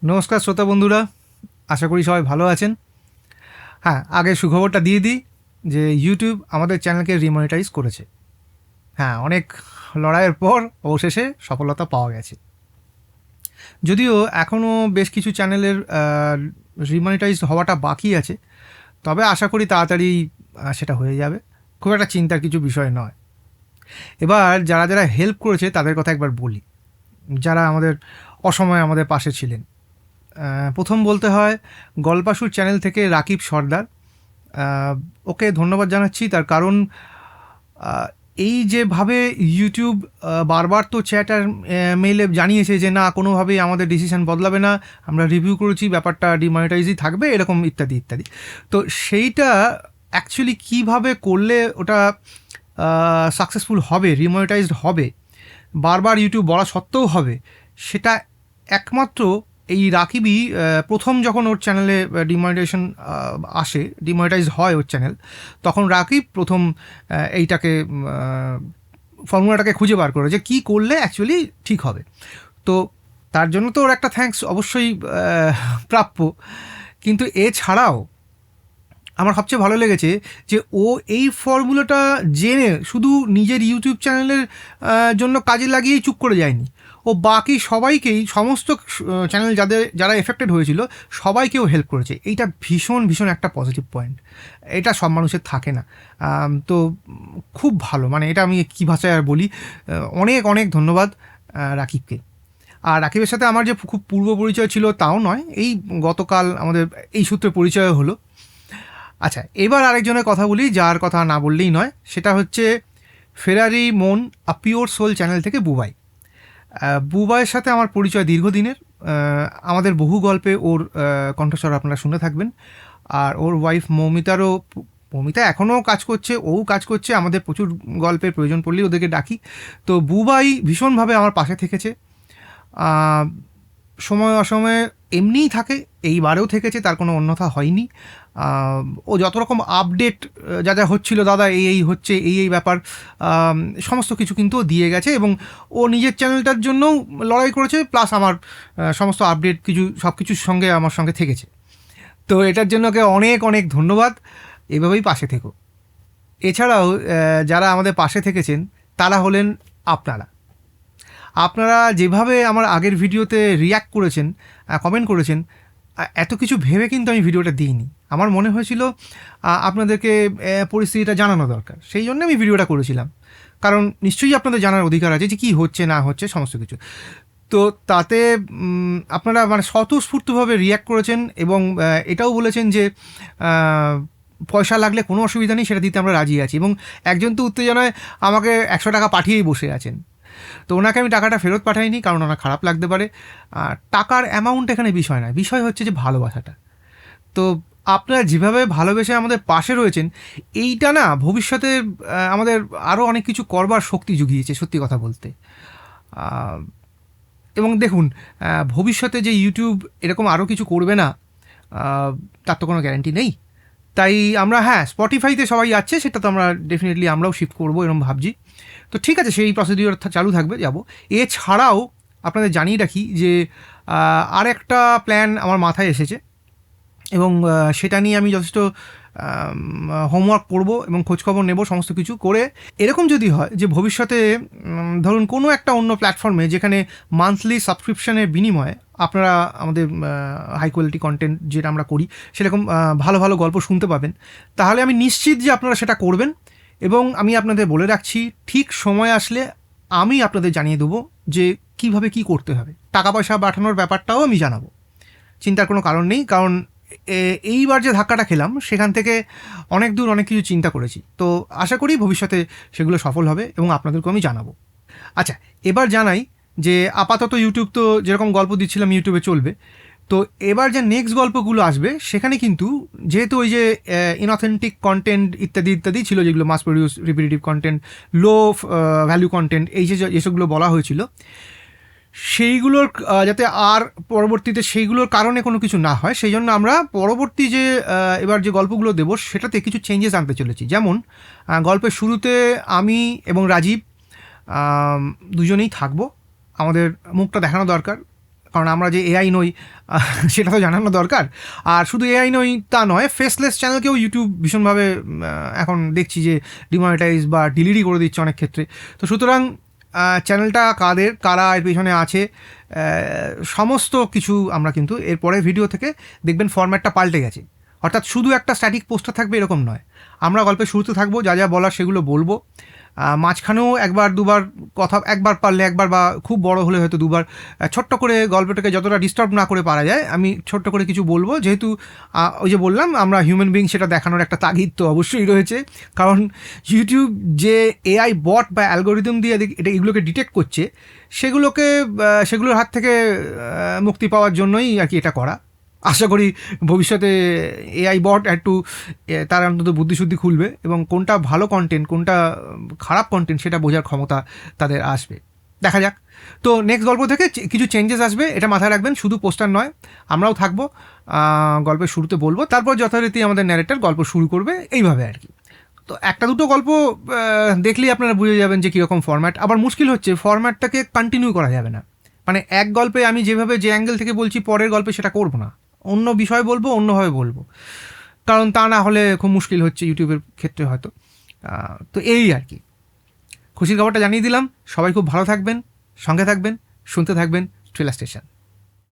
নমস্কার শ্রোতা বন্ধুরা, আশা করি সবাই ভালো আছেন। হ্যাঁ, আগে সুখবরটা দিয়ে দিই যে ইউটিউব আমাদের চ্যানেলকে রিমনিটাইজ করেছে। হ্যাঁ, অনেক লড়াইয়ের পর অবশেষে সফলতা পাওয়া গেছে। যদিও এখনও বেশ কিছু চ্যানেলের রিমনিটাইজ হওয়াটা বাকি আছে, তবে আশা করি তাড়াতাড়ি সেটা হয়ে যাবে। খুব একটা চিন্তার কিছু বিষয় নয়। এবার যারা যারা হেল্প করেছে তাদের কথা একবার বলি, যারা আমাদের অসময়ে আমাদের পাশে ছিলেন। প্রথম বলতে হয় গল্পাসুর চ্যানেল থেকে রাকিব সর্দার। ওকে ধন্যবাদ জানাচ্ছি, তার কারণ এই যেভাবে ইউটিউব বারবার তো চ্যাট আর মেইলে জানিয়েছে যে না, কোনোভাবেই আমাদের ডিসিশন বদলাবে না, আমরা রিভিউ করেছি, ব্যাপারটা ডিমনিটাইজই থাকবে, এরকম ইত্যাদি ইত্যাদি। তো সেইটা অ্যাকচুয়ালি কীভাবে করলে ওটা সাকসেসফুল হবে, রিমনিটাইজড হবে, বারবার ইউটিউব বলা সত্ত্বেও হবে, সেটা একমাত্র এই রাকিবই প্রথম যখন ওর চ্যানেলে ডিমনিটাইজেশন আসে, ডিমনিটাইজ হয় ওর চ্যানেল, তখন রাকিব প্রথম এইটাকে ফর্মুলাটাকে খুঁজে বার করে যে কী করলে অ্যাকচুয়ালি ঠিক হবে। তো তার জন্য তো ওর একটা থ্যাঙ্কস অবশ্যই প্রাপ্য। কিন্তু এছাড়াও আমার সবচেয়ে ভালো লেগেছে যে ও এই ফর্মুলাটা জেনে শুধু নিজের ইউটিউব চ্যানেলের জন্য কাজে লাগিয়েই চুপ করে যায়নি, ও বাকি সবাইকেই, সমস্ত চ্যানেল যারা এফেক্টেড হয়েছিল সবাইকেও হেল্প করেছে। এইটা ভীষণ ভীষণ একটা পজিটিভ পয়েন্ট, এটা সব মানুষের থাকে না। তো খুব ভালো, মানে এটা আমি কী ভাষায় আর বলি। অনেক অনেক ধন্যবাদ রাকিবকে। আর রাকিবের সাথে আমার যে খুব পূর্ব পরিচয় ছিল তাও নয়, এই গতকাল আমাদের এই সূত্রে পরিচয় হলো। আচ্ছা, এবার আরেকজনের কথা বলি, যার কথা না বললেই নয়, সেটা হচ্ছে ফেরারি মন আ পিওর সোল চ্যানেল থেকে বুবাই। বুবাইয়ের সাথে আমার পরিচয় দীর্ঘদিনের। আমাদের বহু গল্পে ওর কণ্ঠস্বর আপনারা শুনে থাকবেন। আর ওর ওয়াইফ মৌমিতা এখনও কাজ করছে, ও কাজ করছে, আমাদের প্রচুর গল্পের প্রয়োজন পড়লেই ওদেরকে ডাকি। তো বুবাই ভীষণভাবে আমার পাশে থেকেছে, সময় অসময়ে এমনিই থাকে, এইবারেও থেকেছে, তার কোনো অন্যথা হয়নি। ও যত রকম আপডেট যা যা হচ্ছিল, দাদা এই হচ্ছে, এই ব্যাপার, সমস্ত কিছু কিন্তু ও দিয়ে গেছে, এবং ও নিজের চ্যানেলটার জন্যও লড়াই করেছে, প্লাস আমার সমস্ত আপডেট সব কিছুর সঙ্গে আমার সঙ্গে থেকেছে। তো এটার জন্য ওকে অনেক অনেক ধন্যবাদ, এভাবেই পাশে থেকো। এছাড়াও যারা আমাদের পাশে থেকেছেন তারা হলেন আপনারা যেভাবে আমার আগের ভিডিওতে রিয়্যাক্ট করেছেন, কমেন্ট করেছেন, এত কিছু ভেবে কিন্তু আমি ভিডিওটা দিইনি। আমার মনে হয়েছিল আপনাদেরকে পরিস্থিতিটা জানানো দরকার, সেই জন্য আমি ভিডিওটা করেছিলাম। কারণ নিশ্চয়ই আপনাদের জানার অধিকার আছে যে কী হচ্ছে না হচ্ছে সমস্ত কিছু। তো তাতে আপনারা মানে স্বতঃস্ফূর্তভাবে রিয়্যাক্ট করেছেন, এবং এটাও বলেছেন যে পয়সা লাগলে কোনো অসুবিধা নেই, সেটা দিতে আমরা রাজি আছি। এবং একজন তো উত্তেজনায় আমাকে 100 টাকা পাঠিয়েই বসে আছেন। তো ওনাকে আমি টাকাটা ফেরত পাঠাইনি, কারণ ওনার খারাপ লাগতে পারে। টাকার অ্যামাউন্ট এখানে বিষয় নয়, বিষয় হচ্ছে যে ভালোবাসাটা। তো আপনারা যেভাবে ভালোবেসে আমাদের পাশে রয়েছেন, এইটা না ভবিষ্যতে আমাদের আরও অনেক কিছু করবার শক্তি জুগিয়েছে, সত্যি কথা বলতে। এবং দেখুন, ভবিষ্যতে যে ইউটিউব এরকম আরও কিছু করবে না, তার তো কোনো গ্যারান্টি নেই। তাই আমরা, হ্যাঁ, স্পটিফাইতে সবাই যাচ্ছে, সেটা তো আমরা ডেফিনেটলি আমরাও শিফট করবো এরকম ভাবছি। তো ঠিক আছে, সেই প্রসিডিওর চালু থাকবে, যাব। এছাড়াও আপনাদের জানিয়ে রাখি যে আর একটা প্ল্যান আমার মাথায় এসেছে, এবং সেটা নিয়ে আমি যথেষ্ট হোমওয়ার্ক করব এবং খোঁজখবর নেব, সমস্ত কিছু করে। এরকম যদি হয় যে ভবিষ্যতে ধরুন কোনো একটা অন্য প্ল্যাটফর্মে, যেখানে মান্থলি সাবস্ক্রিপশনের বিনিময়ে আপনারা আমাদের হাই কোয়ালিটি কন্টেন্ট যেটা আমরা করি, সেরকম ভালো ভালো গল্প শুনতে পাবেন, তাহলে আমি নিশ্চিত যে আপনারা সেটা করবেন। এবং আমি আপনাদের বলে রাখছি, ঠিক সময় আসলে আমি আপনাদের জানিয়ে দেবো যে কীভাবে কী করতে হবে। টাকা পয়সা পাঠানোর ব্যাপারটাও আমি জানাবো, চিন্তার কোনো কারণ নেই। কারণ এইবার যে ধাক্কাটা খেলাম, সেখান থেকে অনেক দূর অনেক কিছু চিন্তা করেছি। তো আশা করি ভবিষ্যতে সেগুলো সফল হবে, এবং আপনাদেরকেও আমি জানাবো। আচ্ছা, এবার জানাই যে আপাতত ইউটিউব তো যেরকম গল্প দিচ্ছিলাম ইউটিউবে চলবে। তো এবার যে নেক্সট গল্পগুলো আসবে, সেখানে কিন্তু যেহেতু ওই যে ইনঅথেন্টিক কন্টেন্ট ইত্যাদি ইত্যাদি ছিল, যেগুলো মাস প্রডিউস রিপিটেটিভ কন্টেন্ট, লো ভ্যালু কন্টেন্ট, এই যেসবগুলো বলা হয়েছিল, সেইগুলোর যাতে আর পরবর্তীতে সেইগুলোর কারণে কোনো কিছু না হয়, সেই জন্য আমরা পরবর্তী যে এবার যে গল্পগুলো দেবো সেটাতে কিছু চেঞ্জেস আনতে চলেছি। যেমন গল্পের শুরুতে আমি এবং রাজীব দুজনেই থাকবো, আমাদের মুখটা দেখানো দরকার, কারণ আমরা যে এআই নই সেটা তো জানানো দরকার। আর শুধু এআই নই তা নয়, ফেসলেস চ্যানেলকেও ইউটিউব ভীষণভাবে এখন দেখছি যে ডিমনিটাইজ বা ডিলিটই করে দিচ্ছে অনেক ক্ষেত্রে। তো সুতরাং চ্যানেলটা কারা এর পিছনে আছে সমস্ত কিছু আমরা কিন্তু এরপরে ভিডিও থেকে দেখবেন ফরম্যাটটা পাল্টে গেছে। অর্থাৎ শুধু একটা স্ট্যাটিক পোস্টার থাকবে এরকম নয়, আমরা গল্পের শুরুতে থাকবো, যা যা বলার সেগুলো বলবো, মাঝখানেও একবার দুবার কথা, একবার পারলে একবার, বা খুব বড় হলে হয়তো দুবার, ছোট্ট করে গল্পটাকে যতটা ডিস্টার্ব না করে পারা যায় আমি ছোট্ট করে কিছু বলবো। যেহেতু ওই যে বললাম আমরা হিউম্যান বিং, সেটা দেখানোর একটা তাগিদ তো অবশ্যই রয়েছে। কারণ ইউটিউব যে এআই বট বা অ্যালগোরিদম দিয়ে এগুলোকে ডিটেক্ট করছে, সেগুলোর হাত থেকে মুক্তি পাওয়ার জন্যই আর কি এটা করা। আশা করি ভবিষ্যতে এআই বট একটু তার অন্তত বুদ্ধিশুদ্ধি খুলবে এবং কোনটা ভালো কন্টেন্ট কোনটা খারাপ কন্টেন্ট সেটা বোঝার ক্ষমতা তাদের আসবে। দেখা যাক। তো নেক্সট গল্প থেকে কিছু চেঞ্জেস আসবে, এটা মাথায় রাখবেন। শুধু পোস্টার নয়, আমরাও থাকবো, গল্পের শুরুতে বলবো, তারপর যথারীতি আমাদের ন্যারেটর গল্প শুরু করবে, এইভাবে আর কি। তো একটা দুটো গল্প দেখলেই আপনারা বুঝে যাবেন যে কীরকম ফরম্যাট। আবার মুশকিল হচ্ছে ফরম্যাটটাকে কন্টিনিউ করা যাবে না, মানে এক গল্পে আমি যেভাবে যে অ্যাঙ্গেল থেকে বলছি পরের গল্পে সেটা করবো না, অন্য বিষয় বলবো, অন্যভাবে বলবো, কারণ তা না হলে খুব মুশকিল হচ্ছে ইউটিউবের ক্ষেত্রে হয়তো। তো এই আর কি, খুশির খবরটা জানিয়ে দিলাম। সবাই খুব ভালো থাকবেন, সঙ্গে থাকবেন, শুনতে থাকবেন ট্রেলার স্টেশন।